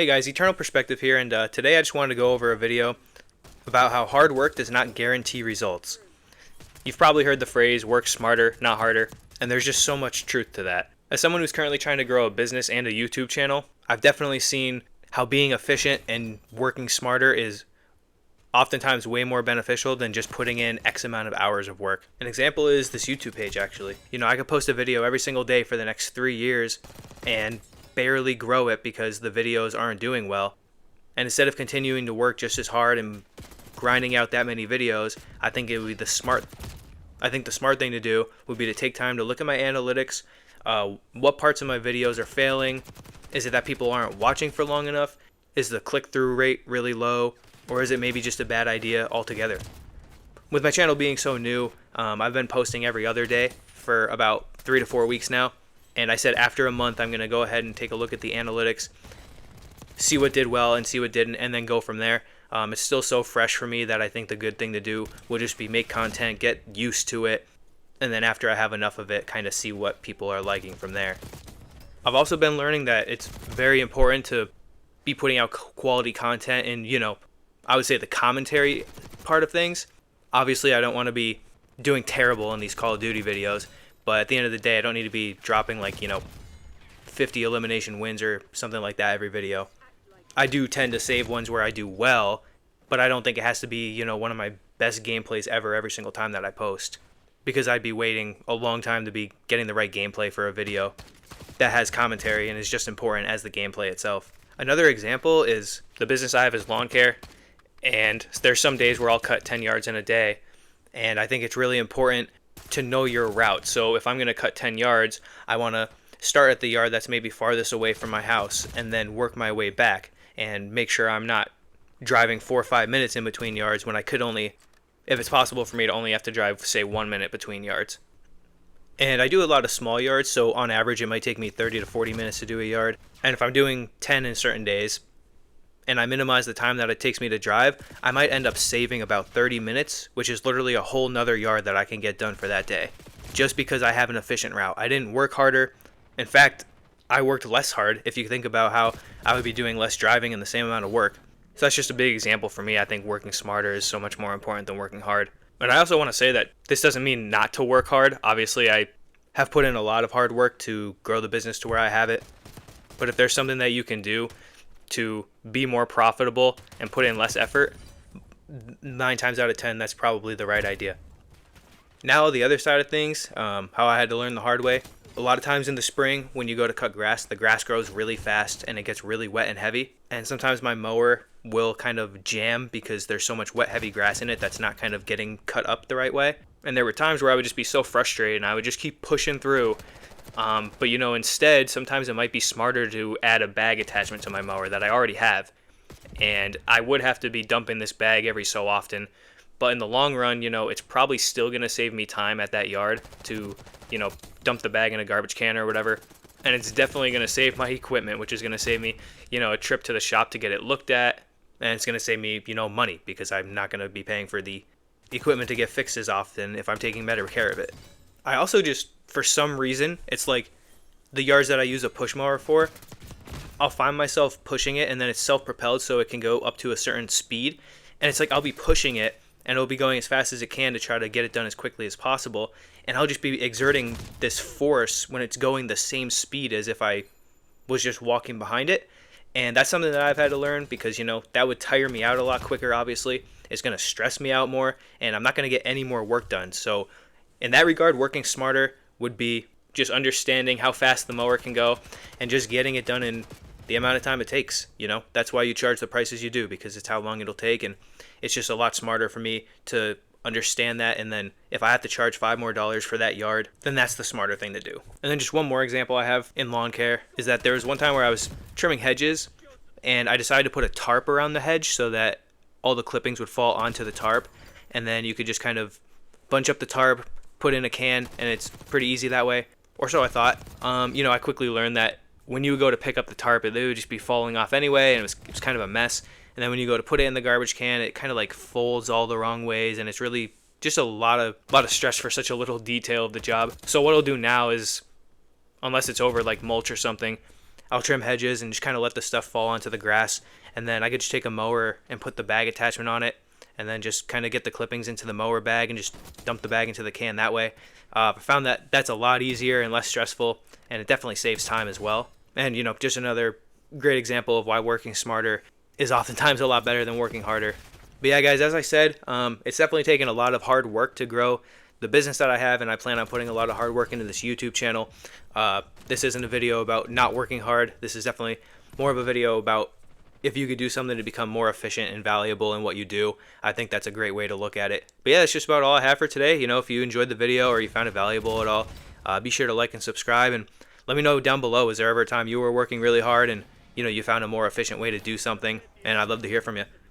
Hey guys, Eternal Perspective here, and today I just wanted to go over a video about how hard work does not guarantee results. You've probably heard the phrase, work smarter, not harder, and there's just so much truth to that. As someone who's currently trying to grow a business and a YouTube channel, I've definitely seen how being efficient and working smarter is oftentimes way more beneficial than just putting in X amount of hours of work. An example is this YouTube page actually. I could post a video every single day for the next 3 years and barely grow it because the videos aren't doing well. And instead of continuing to work just as hard and grinding out that many videos, I think the smart thing to do would be to take time to look at my analytics, what parts of my videos are failing. Is it that people aren't watching for long enough? Is the click-through rate really low? Or is it maybe just a bad idea altogether? With my channel being so new, I've been posting every other day for about 3 to 4 weeks now. And I said after a month, I'm going to go ahead and take a look at the analytics, see what did well and see what didn't, and then go from there. It's still so fresh for me that I think the good thing to do will just be make content, get used to it, and then after I have enough of it, kind of see what people are liking from there. I've also been learning that it's very important to be putting out quality content and, I would say the commentary part of things. Obviously, I don't want to be doing terrible in these Call of Duty videos, but at the end of the day, I don't need to be dropping 50 elimination wins or something like that every video. I do tend to save ones where I do well, but I don't think it has to be, one of my best gameplays ever every single time that I post, because I'd be waiting a long time to be getting the right gameplay for a video that has commentary and is just important as the gameplay itself. Another example is the business I have is lawn care, and there's some days where I'll cut 10 yards in a day, and I think it's really important to know your route. So if I'm going to cut 10 yards, I want to start at the yard that's maybe farthest away from my house and then work my way back and make sure I'm not driving 4 or 5 minutes in between yards when I could only, if it's possible for me to only have to drive, say, 1 minute between yards. And I do a lot of small yards, so on average it might take me 30 to 40 minutes to do a yard. And if I'm doing 10 in certain days, and I minimize the time that it takes me to drive, I might end up saving about 30 minutes, which is literally a whole nother yard that I can get done for that day, just because I have an efficient route. I didn't work harder. In fact, I worked less hard if you think about how I would be doing less driving and the same amount of work. So that's just a big example for me. I think working smarter is so much more important than working hard. But I also want to say that this doesn't mean not to work hard. Obviously, I have put in a lot of hard work to grow the business to where I have it. But if there's something that you can do to be more profitable and put in less effort, 9 times out of 10, that's probably the right idea. Now, the other side of things, how I had to learn the hard way. A lot of times in the spring, when you go to cut grass, the grass grows really fast and it gets really wet and heavy. And sometimes my mower will kind of jam because there's so much wet, heavy grass in it that's not kind of getting cut up the right way. And there were times where I would just be so frustrated and I would just keep pushing through. But instead, sometimes it might be smarter to add a bag attachment to my mower that I already have. And I would have to be dumping this bag every so often. But in the long run, it's probably still going to save me time at that yard to, dump the bag in a garbage can or whatever. And it's definitely going to save my equipment, which is going to save me, a trip to the shop to get it looked at. And it's going to save me, money, because I'm not going to be paying for the equipment to get fixed as often if I'm taking better care of it. I also just, for some reason, it's like the yards that I use a push mower for, I'll find myself pushing it and then it's self-propelled so it can go up to a certain speed. And it's like I'll be pushing it and it'll be going as fast as it can to try to get it done as quickly as possible. And I'll just be exerting this force when it's going the same speed as if I was just walking behind it. And that's something that I've had to learn because, that would tire me out a lot quicker, obviously. It's going to stress me out more and I'm not going to get any more work done. So in that regard, working smarter would be just understanding how fast the mower can go and just getting it done in the amount of time it takes. That's why you charge the prices you do, because it's how long it'll take. And it's just a lot smarter for me to understand that. And then if I have to charge $5 more for that yard, then that's the smarter thing to do. And then just one more example I have in lawn care is that there was one time where I was trimming hedges and I decided to put a tarp around the hedge so that all the clippings would fall onto the tarp. And then you could just kind of bunch up the tarp, put in a can, and it's pretty easy that way. Or so I thought. I quickly learned that when you go to pick up the tarp, it would just be falling off anyway, and it was kind of a mess. And then when you go to put it in the garbage can, it kind of folds all the wrong ways, and it's really just a lot of stress for such a little detail of the job. So what I'll do now is, unless it's over mulch or something, I'll trim hedges and just kind of let the stuff fall onto the grass, and then I could just take a mower and put the bag attachment on it, and then just kind of get the clippings into the mower bag and just dump the bag into the can that way. I found that that's a lot easier and less stressful, and it definitely saves time as well. And just another great example of why working smarter is oftentimes a lot better than working harder. But yeah, guys, as I said, it's definitely taken a lot of hard work to grow the business that I have, and I plan on putting a lot of hard work into this YouTube channel. This isn't a video about not working hard. This is definitely more of a video about if you could do something to become more efficient and valuable in what you do. I think that's a great way to look at it. But yeah, that's just about all I have for today. If you enjoyed the video or you found it valuable at all, be sure to like and subscribe, and let me know down below, is there ever a time you were working really hard and you found a more efficient way to do something? And I'd love to hear from you.